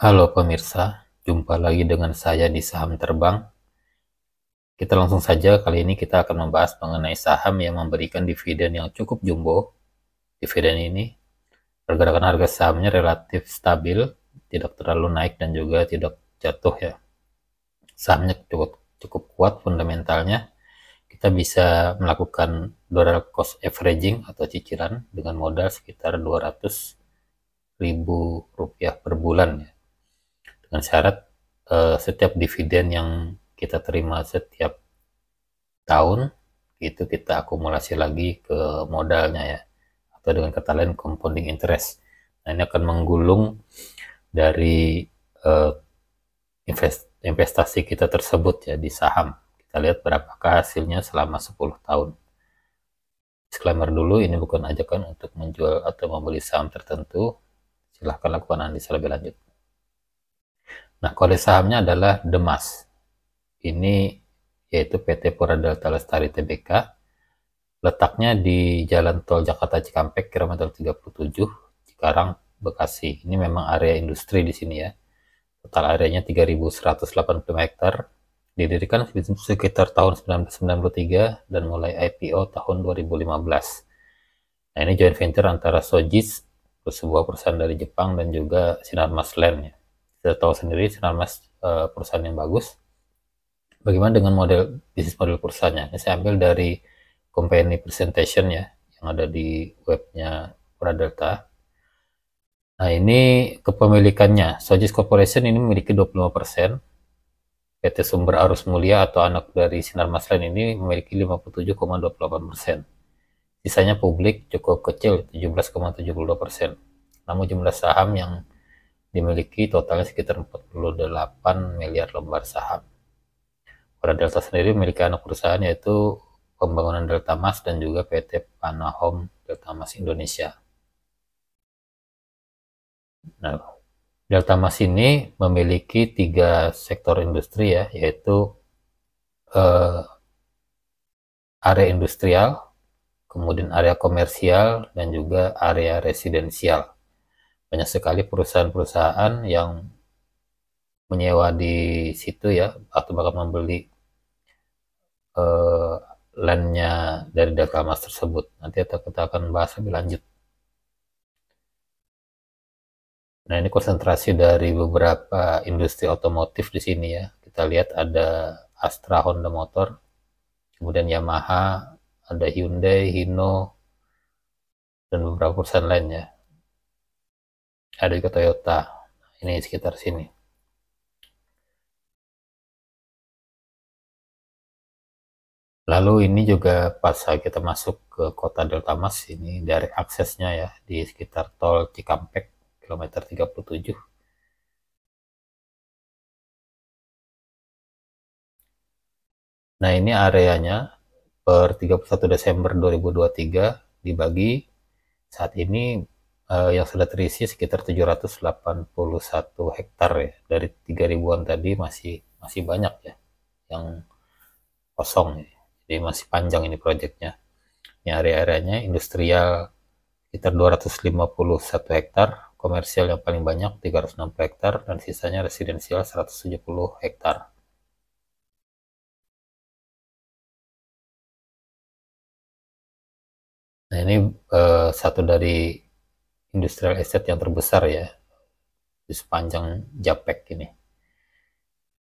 Halo pemirsa, jumpa lagi dengan saya di Saham Terbang. Kita langsung saja, kali ini kita akan membahas mengenai saham yang memberikan dividen yang cukup jumbo. Dividen ini, pergerakan harga sahamnya relatif stabil, tidak terlalu naik dan juga tidak jatuh ya. Sahamnya cukup kuat fundamentalnya. Kita bisa melakukan dollar cost averaging atau cicilan dengan modal sekitar 200 ribu rupiah per bulan ya. Dengan syarat setiap dividen yang kita terima setiap tahun itu kita akumulasi lagi ke modalnya ya, atau dengan kata lain compounding interest. Nah, ini akan menggulung dari uh, investasi kita tersebut ya di saham. Kita lihat berapakah hasilnya selama 10 tahun. Disclaimer dulu, ini bukan ajakan untuk menjual atau membeli saham tertentu. Silahkan lakukan analisa lebih lanjut. Nah, kode sahamnya adalah DEMAS. Ini yaitu PT Pura Delta Lestari Tbk. Letaknya di Jalan Tol Jakarta Cikampek, kilometer 37, Cikarang, Bekasi. Ini memang area industri di sini ya. Total areanya 3.185 hektar. Didirikan sekitar tahun 1993 dan mulai IPO tahun 2015. Nah, ini joint venture antara Sojitz, sebuah perusahaan dari Jepang, dan juga Sinarmas Land ya. Kita tahu sendiri Sinarmas perusahaan yang bagus. Bagaimana dengan bisnis model perusahaannya? Ini saya ambil dari company presentation ya, yang ada di webnya Pura Delta. Nah, ini kepemilikannya. Sojitz Corporation ini memiliki 25%. PT Sumber Arus Mulia atau anak dari Sinarmas Land ini memiliki 57,28%. Sisanya publik cukup kecil, 17,72%. Namun jumlah saham yang dimiliki totalnya sekitar 48 miliar lembar saham. Pura Delta sendiri memiliki anak perusahaan yaitu Pembangunan Delta Mas dan juga PT Panahom Delta Mas Indonesia. Nah, Delta Mas ini memiliki 3 sektor industri ya, yaitu area industrial, kemudian area komersial, dan juga area residensial. Banyak sekali perusahaan-perusahaan yang menyewa di situ ya, atau bahkan membeli landnya dari Delta Mas tersebut. Nanti kita akan bahas lebih lanjut. Nah, ini konsentrasi dari beberapa industri otomotif di sini ya. Kita lihat ada Astra Honda Motor, kemudian Yamaha, ada Hyundai, Hino, dan beberapa perusahaan lainnya. Ada juga Toyota. Ini sekitar sini. Lalu ini juga pas kita masuk ke kota Delta Mas, ini direct aksesnya ya, di sekitar tol Cikampek, kilometer 37. Nah, ini areanya per 31 Desember 2023 dibagi saat ini yang sudah terisi sekitar 781 hektar ya. Dari 3 ribuan tadi masih banyak ya yang kosong ya. Jadi masih panjang ini proyeknya. Ini area-areanya industrial sekitar 251 hektar, komersial yang paling banyak 360 hektar, dan sisanya residensial 170 hektar. Nah, ini satu dari industrial estate yang terbesar ya di sepanjang Japek ini.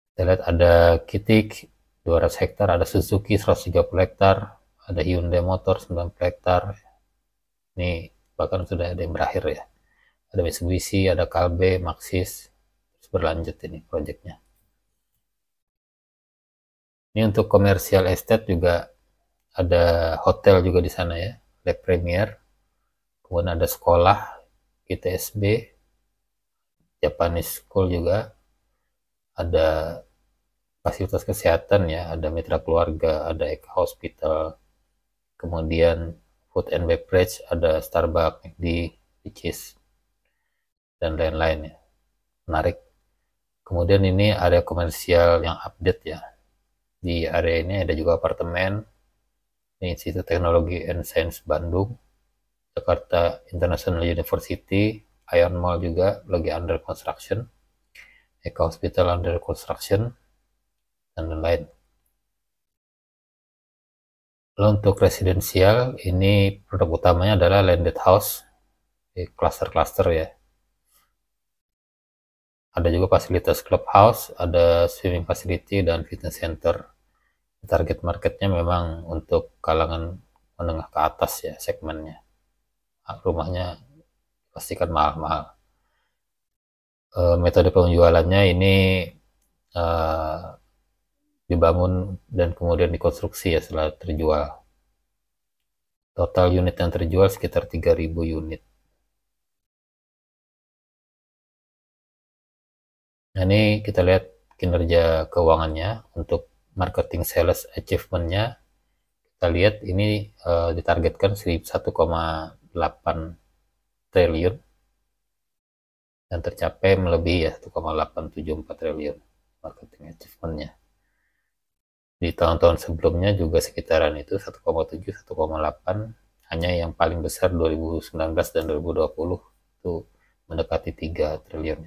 Kita lihat ada Kitik 200 hektar, ada Suzuki 130 hektar, ada Hyundai Motor 90 hektar. Ini bahkan sudah ada yang berakhir ya. Ada Mitsubishi, ada Kalbe, Maxis, terus berlanjut ini proyeknya. Ini untuk komersial estate juga ada hotel juga di sana ya, Le Premier. Kemudian ada sekolah, ITSB, Japanese School juga, ada fasilitas kesehatan ya, ada Mitra Keluarga, ada Eka Hospital, kemudian food and beverage, ada Starbucks, McD, Ricis, dan lain-lain ya. Menarik. Kemudian ini area komersial yang update ya. Di area ini ada juga apartemen, ini Institut Teknologi and Science Bandung, Jakarta International University, Ion Mall juga lagi under construction. Eka Hospital under construction, dan lain-lain. Lalu untuk residensial, ini produk utamanya adalah landed house, cluster-cluster ya. Ada juga fasilitas clubhouse, ada swimming facility, dan fitness center. Target marketnya memang untuk kalangan menengah ke atas ya segmennya. Rumahnya pastikan mahal-mahal. Metode penjualannya ini dibangun dan kemudian dikonstruksi ya setelah terjual. Total unit yang terjual sekitar 3.000 unit. Nah, ini kita lihat kinerja keuangannya. Untuk marketing sales achievement-nya, kita lihat ini ditargetkan 1,8 triliun dan tercapai melebihi ya 1,874 triliun marketing achievement-nya. Di tahun-tahun sebelumnya juga sekitaran itu 1,7, 1,8, hanya yang paling besar 2019 dan 2020 itu mendekati 3 triliun.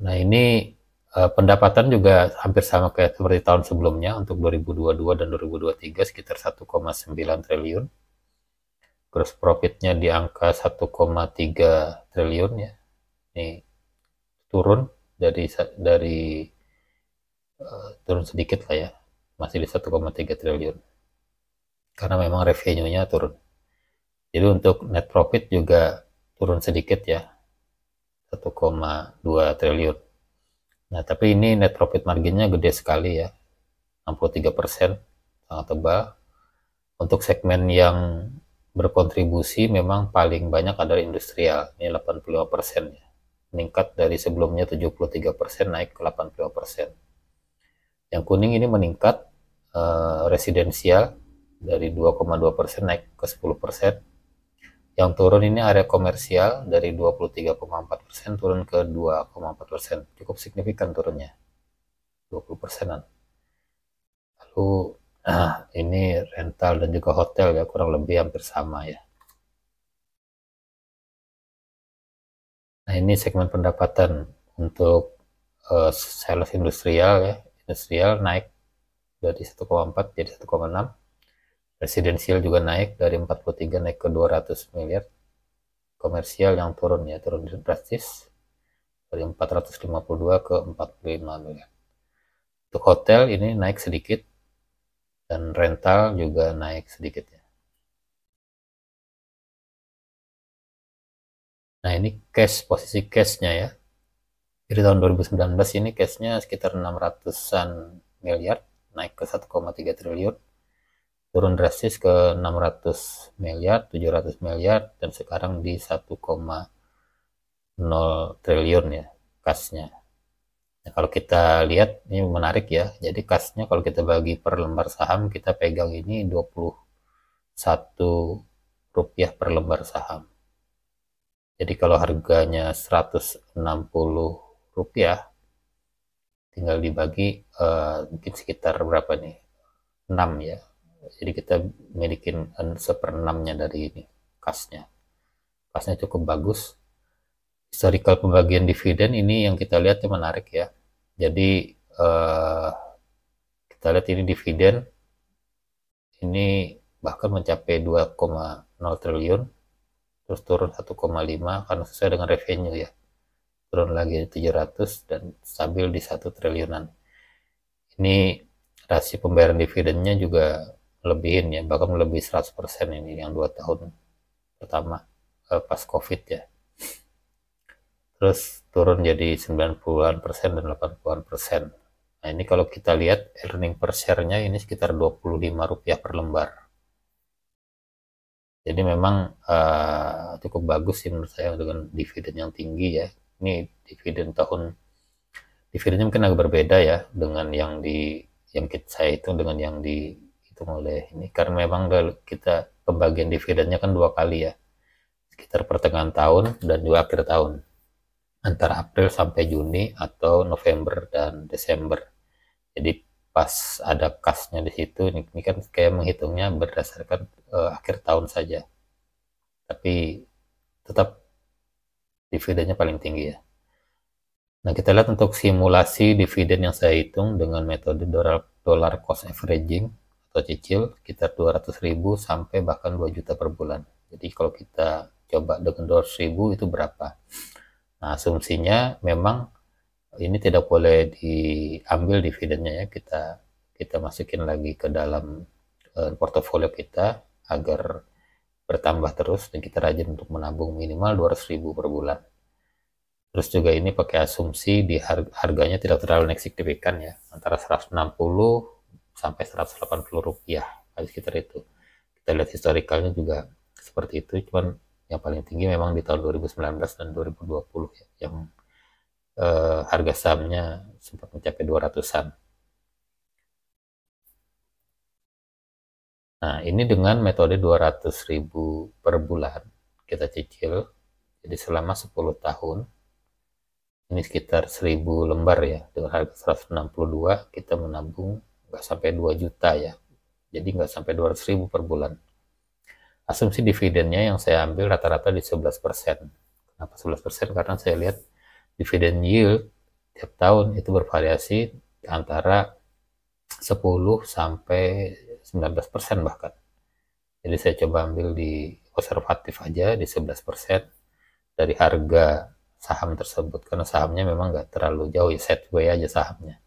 Nah, ini pendapatan juga hampir sama kayak seperti tahun sebelumnya. Untuk 2022 dan 2023 sekitar 1,9 triliun. Gross profitnya di angka 1,3 triliun ya. Ini turun dari turun sedikit lah ya. Masih di 1,3 triliun. Karena memang revenue-nya turun. Jadi untuk net profit juga turun sedikit ya. 1,2 triliun. Nah, tapi ini net profit marginnya gede sekali ya. 63%, sangat tebal. Untuk segmen yang berkontribusi memang paling banyak adalah industrial, ini 85% ya. Meningkat dari sebelumnya 73%, naik ke 85%. Yang kuning ini meningkat, residensial dari 2,2% naik ke 10%. Yang turun ini area komersial dari 23,4% turun ke 2,4%. Cukup signifikan turunnya, 20%-an. Lalu ini rental dan juga hotel ya, kurang lebih hampir sama ya. Nah, ini segmen pendapatan untuk sales industrial ya. Industrial naik dari 1,4 jadi 1,6. Residensial juga naik dari 43 naik ke 200 miliar. Komersial yang turun ya, turun drastis dari 452 ke 45 miliar. Untuk hotel ini naik sedikit dan rental juga naik sedikit ya. Nah, ini posisi cashnya ya. Jadi tahun 2019 ini cashnya sekitar 600-an miliar, naik ke 1,3 triliun, turun drastis ke 600 miliar, 700 miliar, dan sekarang di 1,0 triliun ya kasnya. Nah, kalau kita lihat ini menarik ya. Jadi kasnya kalau kita bagi per lembar saham, kita pegang ini 21 rupiah per lembar saham. Jadi kalau harganya 160 rupiah, tinggal dibagi mungkin sekitar berapa nih? 6 ya. Jadi kita milikin 1/6-nya dari ini kasnya. Kasnya cukup bagus. Historical pembagian dividen ini yang kita lihat yang menarik ya. Jadi kita lihat ini dividen ini bahkan mencapai 2,0 triliun, terus turun 1,5 karena sesuai dengan revenue ya. Turun lagi 700 dan stabil di 1 triliunan. Ini rasio pembayaran dividennya juga lebihin ya, bahkan lebih 100% ini yang 2 tahun pertama pas COVID ya. Terus turun jadi 90-an% dan 80-an%. Nah, ini kalau kita lihat earning per share-nya ini sekitar 25 rupiah per lembar. Jadi memang cukup bagus sih menurut saya dengan dividen yang tinggi ya. Ini dividennya mungkin agak berbeda ya dengan yang saya hitung dengan yang dihitung oleh ini, karena memang kita pembagian dividennya kan 2 kali ya, sekitar pertengahan tahun dan juga akhir tahun, antara April sampai Juni atau November dan Desember. Jadi pas ada kasnya di situ, ini kan kayak menghitungnya berdasarkan akhir tahun saja, tapi tetap dividennya paling tinggi ya. Nah, kita lihat untuk simulasi dividen yang saya hitung dengan metode dollar cost averaging atau cicil sekitar 200.000 sampai bahkan 2 juta per bulan. Jadi kalau kita coba dengan 200.000 itu berapa? Nah, asumsinya memang ini tidak boleh diambil dividennya ya, kita masukin lagi ke dalam portofolio kita agar bertambah terus, dan kita rajin untuk menabung minimal 200.000 per bulan. Terus juga ini pakai asumsi di harganya tidak terlalu naik signifikan ya, antara 160 sampai 180 rupiah, sekitar itu. Kita lihat historikalnya juga seperti itu, cuman yang paling tinggi memang di tahun 2019 dan 2020 ya, yang harga sahamnya sempat mencapai 200-an. Nah, ini dengan metode 200.000 per bulan kita cicil, jadi selama 10 tahun ini sekitar 1000 lembar ya, dengan harga 162 kita menabung nggak sampai 2 juta ya, jadi nggak sampai 200.000 per bulan. Asumsi dividennya yang saya ambil rata-rata di 11%. Kenapa 11%? Karena saya lihat dividen yield tiap tahun itu bervariasi antara 10 sampai 19% bahkan. Jadi saya coba ambil di konservatif aja di 11% dari harga saham tersebut, karena sahamnya memang nggak terlalu jauh ya, sideways aja sahamnya.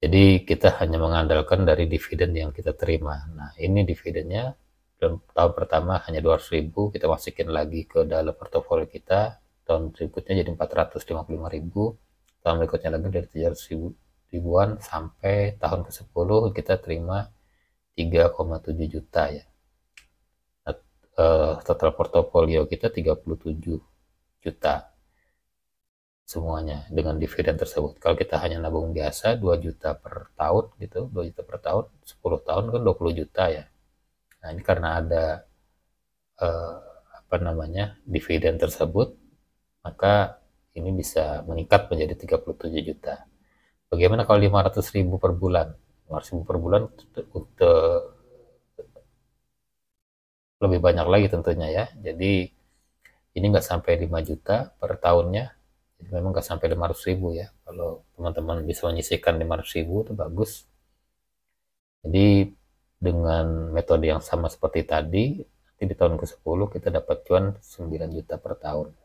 Jadi kita hanya mengandalkan dari dividen yang kita terima. Nah, ini dividennya tahun pertama hanya 200.000, kita masukin lagi ke dalam portofolio kita, tahun berikutnya jadi 455.000, tahun berikutnya lagi dari 300.000-an sampai tahun ke-10 kita terima 3,7 juta ya. Total portofolio kita 37 juta semuanya dengan dividen tersebut. Kalau kita hanya nabung biasa 2 juta per tahun gitu, 2 juta per tahun, 10 tahun kan 20 juta ya. Nah, ini karena ada dividen tersebut, maka ini bisa meningkat menjadi 37 juta. Bagaimana kalau 500.000 per bulan? 500.000 per bulan untuk lebih banyak lagi tentunya ya. Jadi ini nggak sampai 5 juta per tahunnya, jadi memang nggak sampai 500.000 ya. Kalau teman-teman bisa menyisihkan 500.000 itu bagus. Jadi dengan metode yang sama seperti tadi, nanti di tahun ke-10 kita dapat cuan 9 juta per tahun.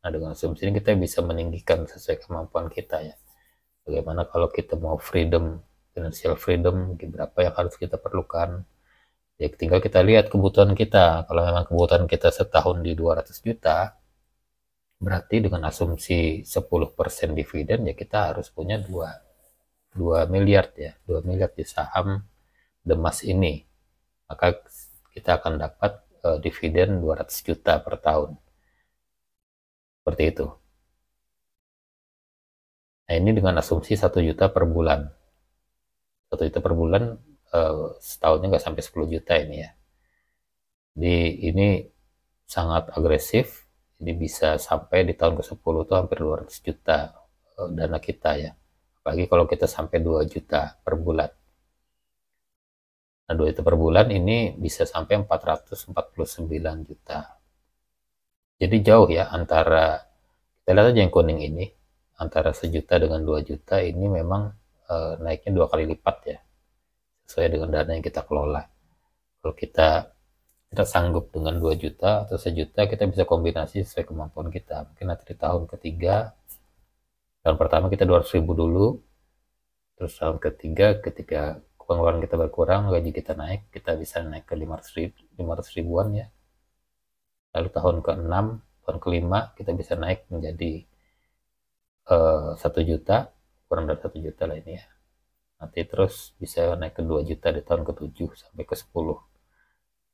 Nah, dengan asumsi ini kita bisa meninggikan sesuai kemampuan kita ya. Bagaimana kalau kita mau freedom, financial freedom, berapa yang harus kita perlukan. Ya, tinggal kita lihat kebutuhan kita. Kalau memang kebutuhan kita setahun di 200 juta, berarti dengan asumsi 10% dividen ya kita harus punya 2 miliar ya, 2 miliar di saham Demas ini. Maka kita akan dapat dividen 200 juta per tahun. Seperti itu. Nah, ini dengan asumsi 1 juta per bulan. 1 juta per bulan setahunnya nggak sampai 10 juta ini ya. Jadi ini sangat agresif, jadi bisa sampai di tahun ke-10 itu hampir 200 juta dana kita ya. Apalagi kalau kita sampai 2 juta per bulan. Nah, 2 juta per bulan ini bisa sampai 449 juta. Jadi jauh ya antara, kita lihat aja yang kuning ini, antara 1 juta dengan 2 juta ini memang naiknya 2 kali lipat ya, sesuai dengan dana yang kita kelola. Kalau kita sanggup dengan 2 juta atau 1 juta, kita bisa kombinasi sesuai kemampuan kita. Mungkin nanti di tahun ketiga, tahun pertama kita 200.000 dulu, terus tahun ketiga ketika pengeluaran kita berkurang, gaji kita naik, kita bisa naik ke 500 ribuan ya. Lalu tahun ke-6, tahun ke-5 kita bisa naik menjadi 1 juta, kurang dari 1 juta lah ini ya. Nanti terus bisa naik ke 2 juta di tahun ke-7 sampai ke-10.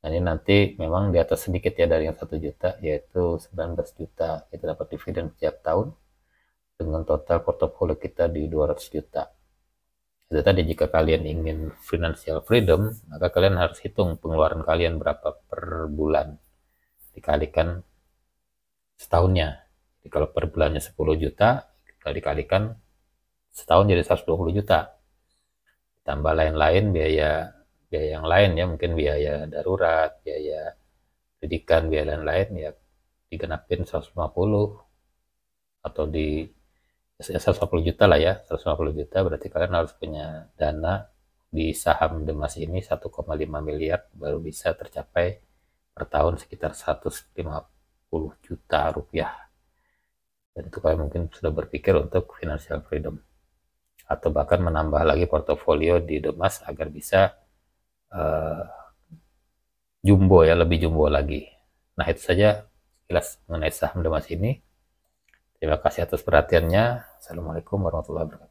Nah, ini nanti memang di atas sedikit ya dari yang 1 juta, yaitu 19 juta kita dapat dividen setiap tahun dengan total portofolio kita di 200 juta. Itu tadi, jika kalian ingin financial freedom, maka kalian harus hitung pengeluaran kalian berapa per bulan dikalikan setahunnya. Jadi kalau per bulannya 10 juta, kalau dikalikan setahun jadi 120 juta. Tambah lain-lain biaya yang lain ya, mungkin biaya darurat, biaya pendidikan, biaya lain-lain ya, digenapin 150 atau di 150 juta lah ya, 150 juta berarti kalian harus punya dana di saham Demas ini 1,5 miliar baru bisa tercapai per tahun sekitar 150 juta rupiah. Dan itu kalian mungkin sudah berpikir untuk financial freedom atau bahkan menambah lagi portofolio di Demas agar bisa jumbo ya, lebih jumbo lagi. Nah, itu saja sekilas mengenai saham Demas ini. Terima kasih atas perhatiannya. Assalamualaikum warahmatullahi wabarakatuh.